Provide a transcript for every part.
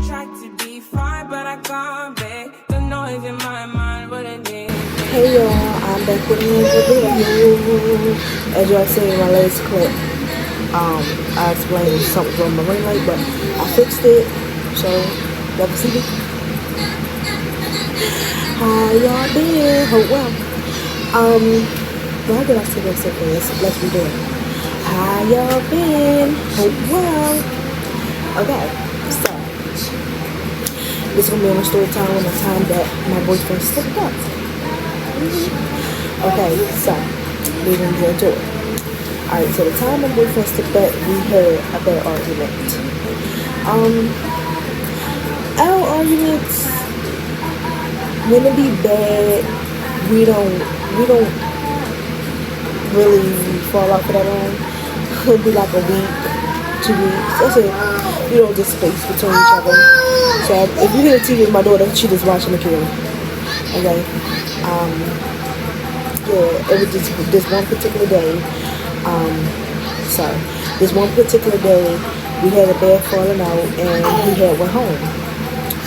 Tried to be fine, but I can't be. The noise in my mind wouldn't need. Hey y'all, I'm back with another video. As y'all seen in my latest clip, I explained something on my ring light, but I fixed it. So, y'all see it? How y'all been? Hope well. Why did I say that so fast? Let's be there. How y'all been? Hope well. Okay, so this is gonna be on a story time on the time that my boyfriend slipped up. Okay, so we're gonna get into it. Alright, so the time my boyfriend slipped up, we had a bad argument. Our arguments, when it be bad, we don't really fall out for that long. It'll be like a week, 2 weeks. That's it. We don't just space between each other. So if you hear the TV with my daughter, she just watching the kid. Okay. Yeah, it was just this one particular day. This one particular day, we had a bad falling out, and he had went home.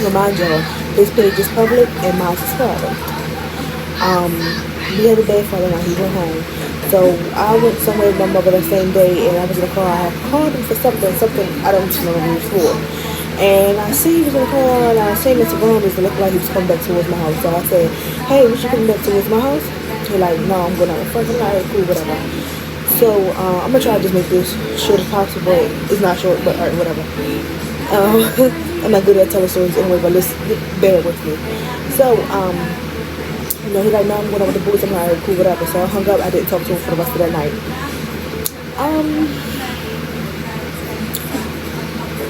Remind y'all, his page is public and mine is private. We had a bad falling out. He went home. So I went somewhere with my mother the same day, and I was in the car. I called him for something I don't know what he was for. And I see he was in the car, and I seen Mr. Brown looked like he was coming back towards my house. So I said, hey, was you coming back towards my house? He's like, no, I'm going out in front. I'm like, cool, whatever. So I'm going to try to just make this short as possible. It's not short, but whatever. I'm not good at telling stories anyway, but let's bear with me. So, you know, he's like, no, I'm going out with the boys. I'm like, cool, whatever. So I hung up. I didn't talk to him for the rest of that night.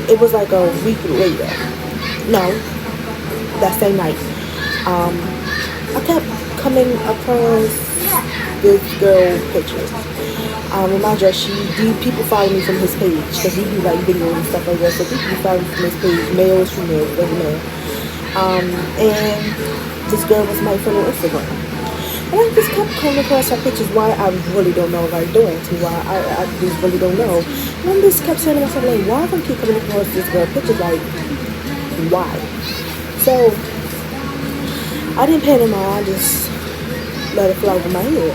It was like a week later. No, that same night. I kept coming across this girl pictures. Remind you, people follow me from his page because he do like videos and stuff like that. So people follow me from his page, males, females, doesn't matter. And this girl was my friend on Instagram. And I just kept coming across her pictures. Why, I really don't know, like, doing to why I just really don't know. And I just kept saying to myself, like, why do I keep coming across this girl pictures? Like, why? So I didn't pay no mind. I just let it fly over my head.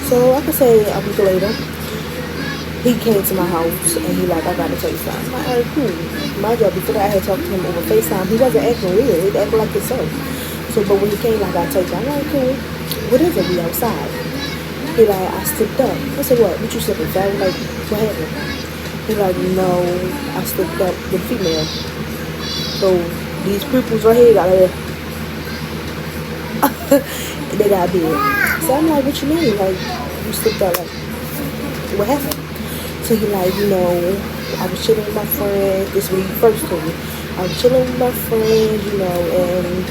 So I could say a week later, he came to my house and he like, I gotta tell you something. I'm like, alright, cool. My job, before that, I had talked to him over FaceTime. He wasn't acting weird. He acted like himself. So, but when he came, like, I gotta tell you something. I'm like, cool. What is it? We outside. He like, I slipped up. I said, what? What you slipping? So I was like, what happened? He like, no, I slipped up with female. So these pupils right here got a they got big. So I'm like, what you mean? Like, you slipped up, like, what happened? So he like, you know, I was chilling with my friend. This is when he first told me. I was chilling with my friend, you know, and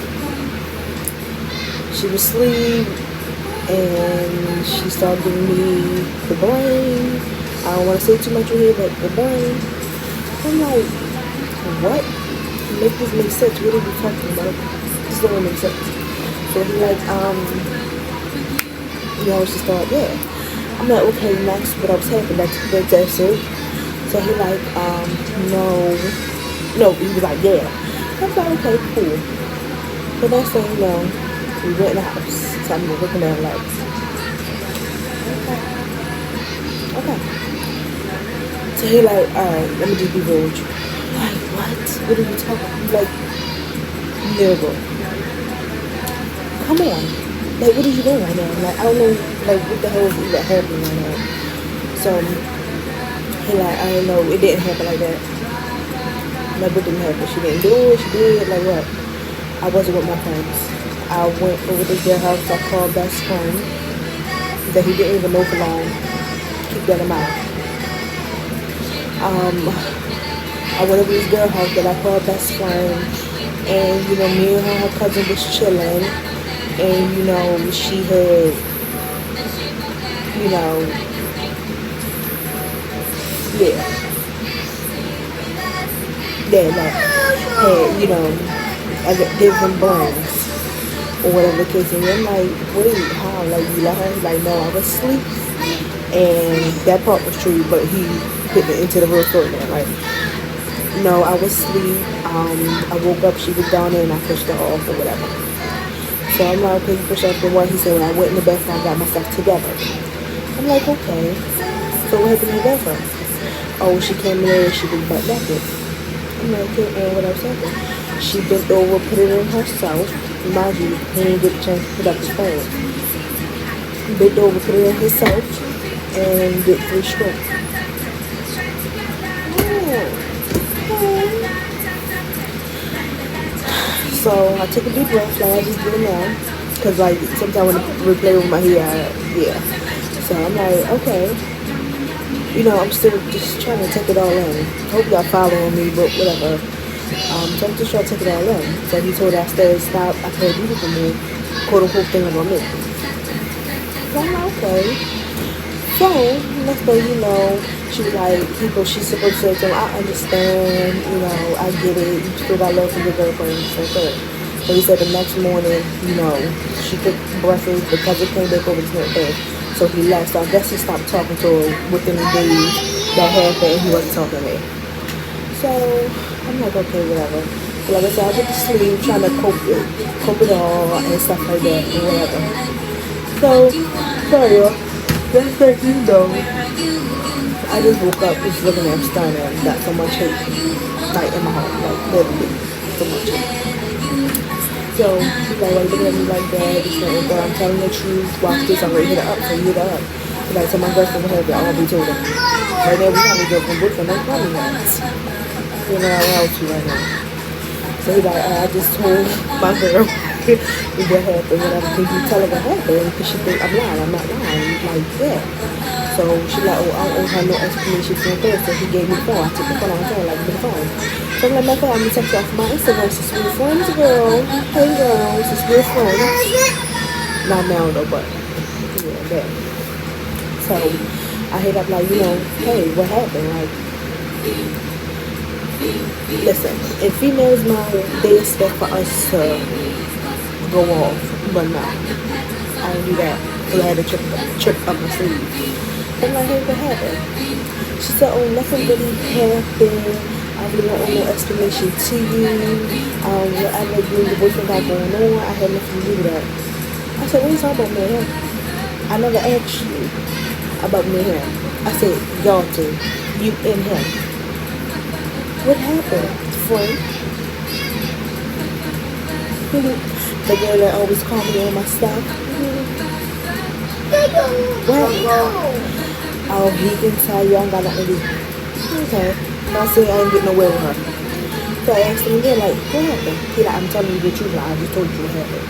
she was asleep, and she started giving me the brain. I don't want to say too much in here, but the brain. I'm like, what? Make this make sense. What are we talking about? This don't make sense. So he like, you know, she started, yeah. I'm like, okay, next, what else happened? That's it. So he like, no, he was like, yeah. I was like, okay, cool. But next thing you know, we went in the house. So I'm looking at him like, okay. So he like, alright, let me just be real with you. Like, what? What are you talking about? Like, never. Come on. Like, what are you doing right now? Like, I don't know, like, what the hell is even happening right now? So, he like, I don't know, it didn't happen like that. Like, what didn't happen? She didn't do it, she did, like what? I wasn't with my friends. I went over to their house, I called best friend, that he didn't even know for long. Keep that in mind. I went over to this girl house that I called best friend, and, you know, me and her cousin was chilling. And, you know, she had, you know, yeah, like, had, you know, I got different brains, or whatever the case is. I'm like, what are you, how, like, you let her? Like, no, I was asleep, and that part was true, but he put it into the real story now, like, No, I was asleep. I woke up, she was down there, and I pushed her off or whatever. So I'm like, okay, you push her off the what? He said, when I went in the bathroom, I got myself together. I'm like, okay. So what happened in the bathroom? Oh, she came in there and she was butt naked. I'm like, okay, and what else happened? She bent over, put it in herself. Mind you, he didn't get a chance to put up his phone. Bent over, put it in himself, and did 3 strokes. So I took a deep breath, like I just did now. Because, like, sometimes when I replay over my head, yeah. So I'm like, okay. You know, I'm still just trying to take it all in. Hope y'all following me, but whatever. So I'm just trying to take it all in. So he told her I said, stop, I can't do this anymore. Quote unquote thing about me. So I'm like, okay. So, next thing you know, she was like, she's supposed to say to him, I understand, you know, I get it, you still got love for your girlfriend, so good. So he said the next morning, you know, she took breakfast because it came back over to her bed. So he left, so I guess he stopped talking to her within the days that happened, and he wasn't talking to me. So, I'm like, okay, whatever. So like I said, I went to sleep, trying to cope it all, and stuff like that, and whatever. So, sorry, y'all. That's like, you know, I just woke up just looking at Steiner and got so much hate, like, in my heart, like, literally, so much hate. So, she's like, why you looking at me like that, this and that, I'm telling the truth, watch this, I'm ready to hit her up, so you hit her up. She's like, so my girlfriend will have it, all be told her. Right now, we have a girlfriend, boyfriend, no problem with that. You know, I'll help you right now. So he's like, I just told my girl what happened, whatever. Can you tell her what happened? Because she think I'm lying. I'm not lying. Like, yeah. So she's like, oh, I don't owe her no explanation for her. So he gave me the phone. I took the phone. I was telling like, give me the phone. So I'm like, my phone, I'm going to text you off my Instagram. Since we're friends, girl. Hey, girl. Since we're friends. Not now, though, but yeah, that. So I hit up like, you know, hey, what happened? Like, listen, in females' mind, they expect for us to go off, but no, I didn't do that. So I had a trick up my sleeve. I'm like, hey, what happened? She said, oh, nothing really happened. I really don't owe no explanation to you. Whatever you and your boyfriend got going on, I had nothing to do with that. I said, what are you talking about, me and him? I never asked you about me and him. I said, y'all two, you and him. What happened, friend? The girl that always called me on my stuff. Well, oh, he can tell you I ain't got nothing to do. Okay. I said I ain't getting nowhere with her. So I asked him again, like, what happened? He like, I'm telling you the truth, like, I just told you what happened.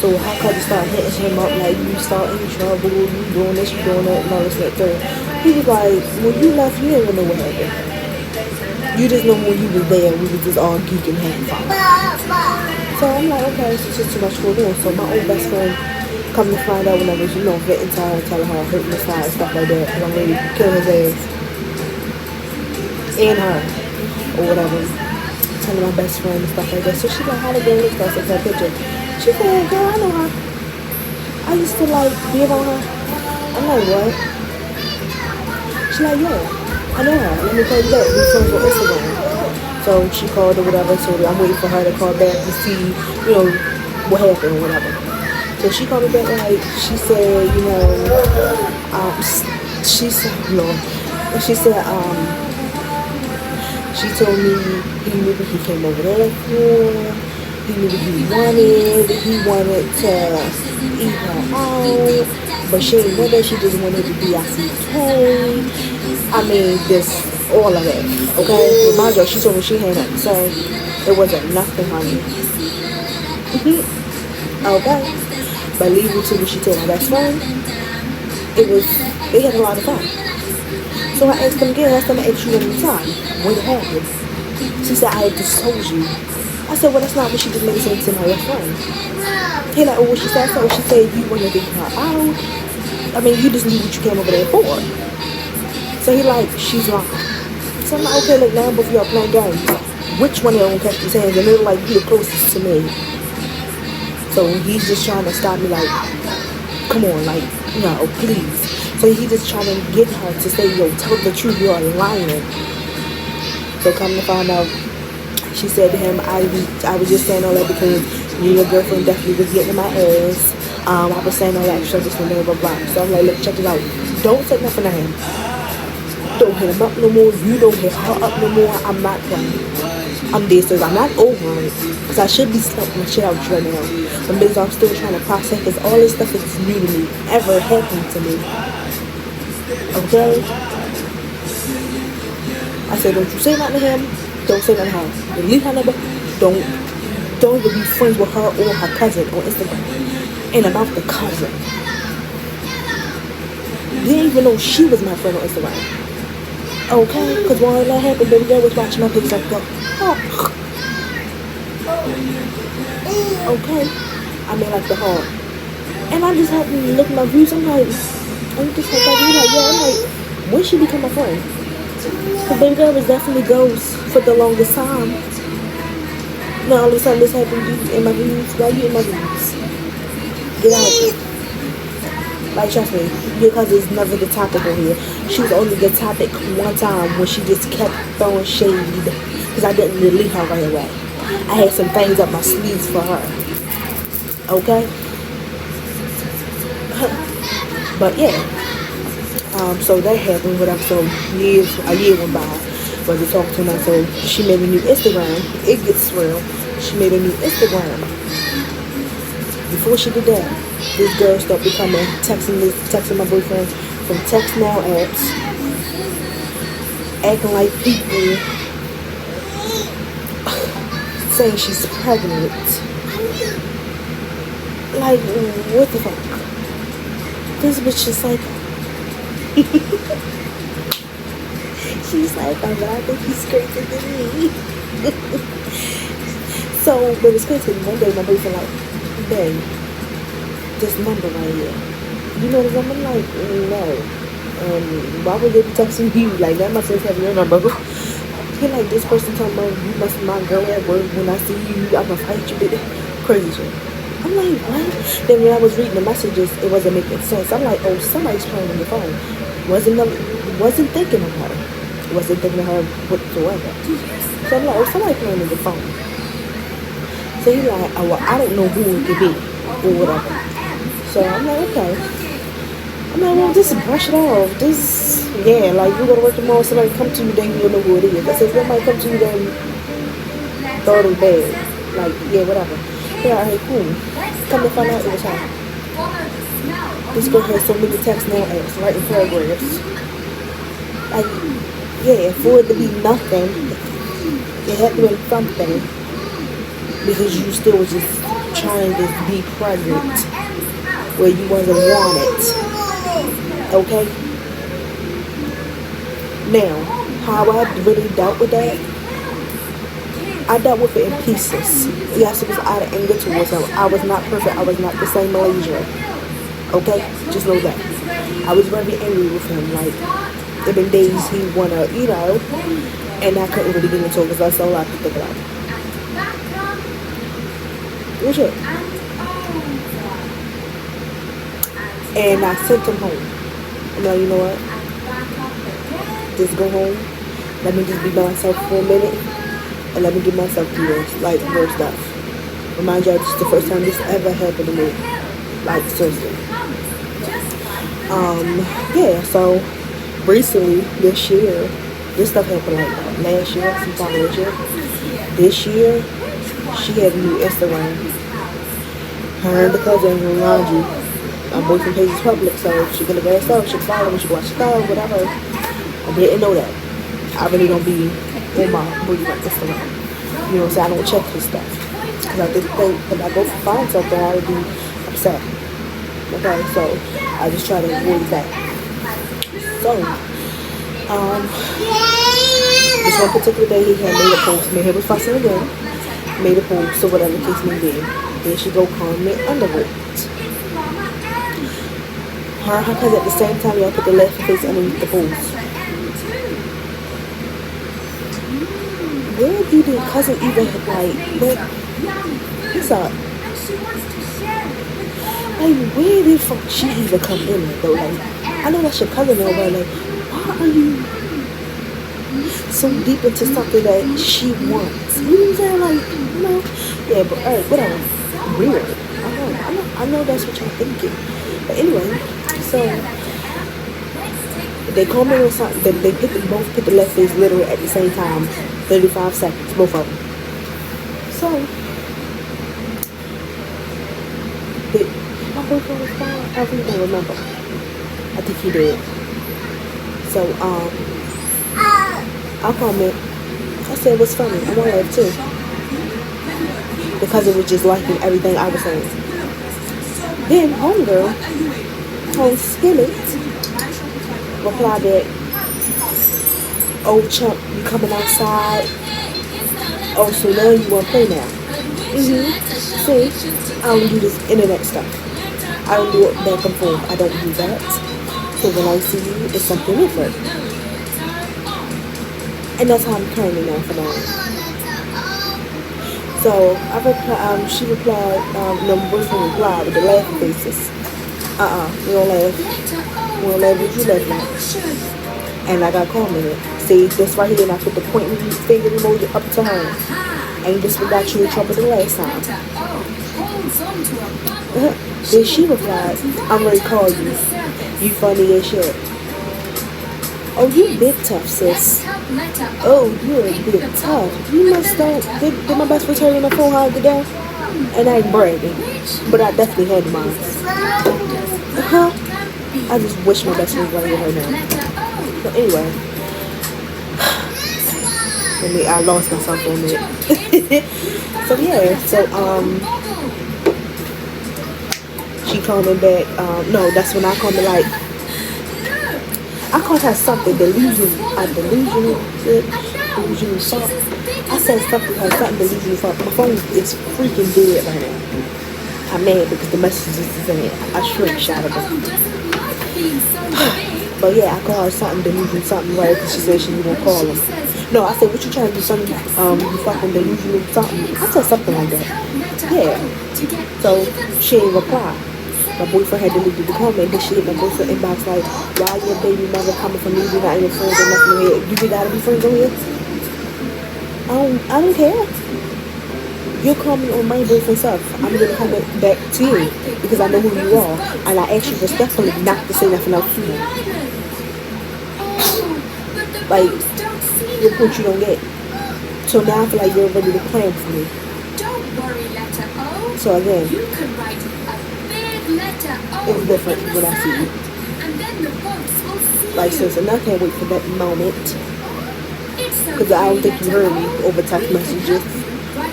So how could you start hitting him up, like, you start in trouble, you doing this, you doing that, and all this, that, third. He was like, when you left, you didn't know what happened. You just know when you was there, we was just all geeking, having fun. So I'm like, okay, it's just too much going on. So my old best friend come to find out when I was, you know, vetting to her, telling her, hurting the side and stuff like that, because I'm ready to kill his ass. And her, or whatever. Telling my best friend and stuff like that. So she's like, how the girl looks like her picture? She said, girl, I know her. I used to, like, be around her. I'm like, what? She's like, yeah. I know her. Let me call you back. We're friends on Instagram. So she called or whatever. So I'm waiting for her to call back to see, you know, what happened or whatever. So she called me back like, she said, you know, she said, Lord, she said, she told me he knew what he came over there for. He knew what he wanted. He wanted to eat her out. But she didn't want that. She just wanted to be ICK. I mean, this, all of that, okay? With my girl, she told me she had nothing to say. It wasn't nothing, honey. Okay? But leaving to what she told my best friend, they had a lot of fun. So I asked them again, I asked you one more time, what happened? She said, I had just told you. I said, well, that's not what she just made sense to my best friend. He like, oh, what she said, so she said, you wanted to get her out. I mean, you just knew what you came over there for. So he like, she's lying. So I'm like, okay, look, now both of y'all playing games. Which one of y'all gonna catch these hands? And they're like, you're closest to me. So he's just trying to stop me, like, come on, like, no, please. So he's just trying to get her to say, yo, tell the truth, you are lying. So come to find out, she said to him, I was just saying all that because you and your girlfriend definitely was getting my ass. I was saying all that shit just for blah, blah, blah. So I'm like, look, check it out. Don't say nothing to him. Don't hit him up no more. You don't hit her up no more. I'm not playing. I'm dead serious. I'm not over it. Because I should be slapping the shit out right now. But because I'm still trying to process because all this stuff is new to me. Ever happened to me. Okay? I said, don't you say nothing to him. Don't say nothing to her. Delete her number. Don't even be friends with her or her cousin on Instagram. And about the cousin. Didn't even know she was my friend on Instagram. Okay? Because when all that happened, baby girl was watching my pictures like, oh. Okay? I mean, like the heart. And I just had to look at my views. I'm just like, yeah, I'm like, when she become my friend? Because baby girl was definitely ghost for the longest time. Now all of a sudden this happened in my views. Why you in my views? Get out. Like, trust me, because it's never the topic on here. She was only the topic one time when she just kept throwing shade because I didn't delete her right away. I had some things up my sleeves for her. Okay? But yeah. So that happened, whatever. So a year went by. But we talked to her, so she made a new Instagram. It gets real. She made a new Instagram. Before she did that, this girl started becoming texting my boyfriend from text now apps, acting like people, saying she's pregnant. Like, what the fuck? This bitch is psycho. She's like, oh, but I think he's crazier than me. So, but it's crazy. One day my boyfriend like, babe, this number right here. You know this number? I'm like, no. Why would they be texting you? Like, that must have your number. He like, this person talking about you must be my girl at work. When I see you, I'm gonna fight you. Crazy shit. I'm like, what? Then when I was reading the messages, it wasn't making sense. I'm like, oh, somebody's playing on the phone. Wasn't thinking of her. Wasn't thinking of her whatsoever. So I'm like, oh, somebody's playing on the phone. So he's like, oh, well, I don't know who it could be or whatever. So I'm like, okay. I'm like, well, just brush it off. Just, yeah, like, you go to work tomorrow, somebody come to you, then you'll know who it is. I said, if somebody come to you, then throw it in bed. Like, yeah, whatever. Yeah, alright, cool. Come to find out it was her. This girl has so many text now apps, writing paragraphs. Like, yeah, for it to be nothing, it had to be something. Because you still was just trying to be pregnant where you wasn't wanted. Okay? Now, how I really dealt with that, I dealt with it in pieces. Yes, it was out of anger towards him. I was not perfect. I was not the same Malaysia. Okay? Just know that. I was very angry with him. Like, there been days he wanna, and I couldn't really get into it because that's all I could think about. What's it? And I sent him home. I'm like, you know what? Just go home. Let me just be by myself for a minute. And let me give myself years, like, real stuff. Remind y'all, this is the first time this ever happened to me. Like, seriously. Yeah, so recently, this year, this stuff happened like last year, sometime last year. This year, she had a new Instagram. Her and the cousin remind you, my boyfriend page is public, so she gonna go herself, she can follow me, she can watch stuff, whatever. I didn't know that. I really don't be on my boyfriend Instagram. You know what I'm saying? I don't check his stuff. Because I just think if I go find something, I would be upset. Okay, so I just try to avoid that. So, this one particular day he had made a post. Me and him was fussing again. Made a post, so whatever case may be. Then she go comment under it. Her cousin at the same time, y'all put the laughing face underneath the post. Where did the cousin even, like, what's up? Like, where did she even come in though? Like, I know that's your cousin, though, but like, why are you so deep into something that she wants. You know what I'm saying? Like, yeah, but whatever. Weird. I know that's what y'all thinking. But anyway, so they call me with something. They both put the left face literally at the same time. 35 seconds, both of them. So, did my boyfriend respond? I really don't remember. I think he did. So, I comment. I said, what's funny? I want to laugh too. Because it was just liking everything I was saying. Then, homegirl, on Skillet, replied that, oh, chump, you coming outside? Oh, so now you want to play now? See, I don't do this internet stuff. I don't do it back and forth. I don't do that. So when I see you, it's something different. And that's how I'm currently now for now. So she replied, no, my boyfriend replied with the laughing faces. We don't laugh. We don't laugh with you laugh now. And I got commented. See, this right here, and I put the pointing finger emoji up to her. And this one got you in trouble the last time. Then she replied, I'm ready to call you. You funny as shit. Oh, you big tough, sis. Oh, you're a bit tough. You must have. Did my best friend tell you on the phone how I did that? And I ain't bragging. But I definitely had mine. I just wish my best friend was right with her now. But anyway. I lost myself on it. So yeah, she called me back. No, that's when I called me like, I called her something delusional. Delusional thought. I said something delusional thought. My phone is freaking dead right now. I'm mad because the messages is saying a screenshot of it. But yeah, I called her something delusional, something right, because she said she was gonna call him. No, I said, what you trying to do, something, you fucking delusional, something. I said something like that. Yeah. So, she ain't reply. My boyfriend had deleted the comment, then she hit my boyfriend inbox like, why your baby mother coming from me, you're not even friends or nothing here. You gotta be friends on here? I don't care. You're coming on my boyfriend's stuff. I'm gonna come back to you, because I know who you are. And I ask you respectfully not to say nothing else to me. Like, your point you don't get. So now I feel like you're ready to plan for me. So again, it's different when I see you. Like, sis, and I can't wait for that moment. Because I don't think you heard me over text messages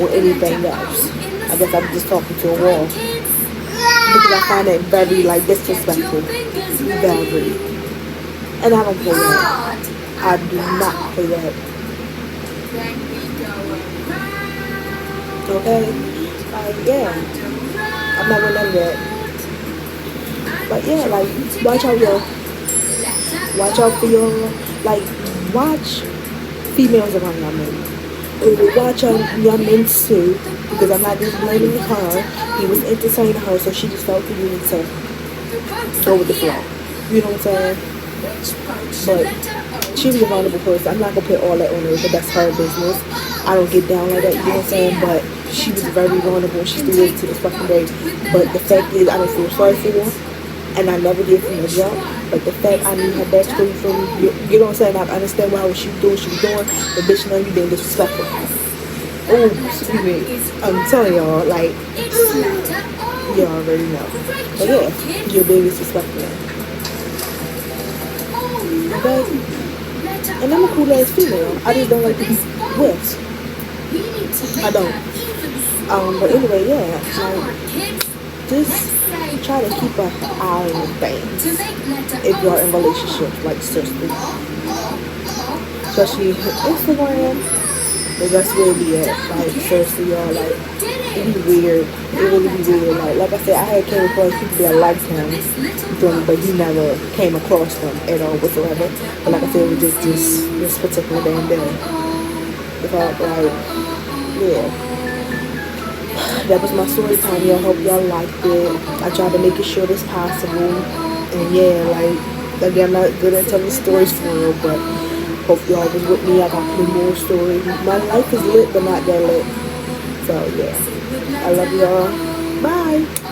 or anything else. I guess I'm just talking to a wall. Because I find that very, like, disrespectful. Very. And I don't play that. I do not play that. Okay? Yeah. I'm not gonna let that. But yeah, like, watch out, y'all. Watch out for your, like, watch females around your men. Watch out your men too, because I'm not just blaming her. He was entertaining her, so she just felt the need to go with the flow. You know what I'm saying? But she was a vulnerable person. I'm not gonna put all that on her, but that's her business. I don't get down like that, you know what I'm saying? But she was very vulnerable. She still is to this fucking day. But the fact is, I don't feel sorry for her. And I never did from the jump. But the fact I knew her backstory from you know what I'm saying? I understand what she was doing. But bitch, now you being disrespectful. Oh, excuse me. I'm telling y'all, like, y'all already know. But yeah, you're being disrespectful. Okay? And I'm a cool ass female. I just don't like to be whipped. I don't. But anyway, yeah. Like, just try to keep an eye on things if you're in a relationship, like, seriously. Especially Instagram, but that's where it be at. Like, seriously, y'all, like, it be weird. It really be weird. Like I said, I had came across people that liked him, but he never came across them at all whatsoever. But like I said, it was just this particular damn day. Like, yeah. That was my story time, y'all. Hope y'all liked it. I tried to make it short as possible. And yeah, like, again, I'm not good at telling stories for real, but Hope y'all was with me. I got plenty more stories. My life is lit, but not that lit. So yeah, I love y'all. Bye.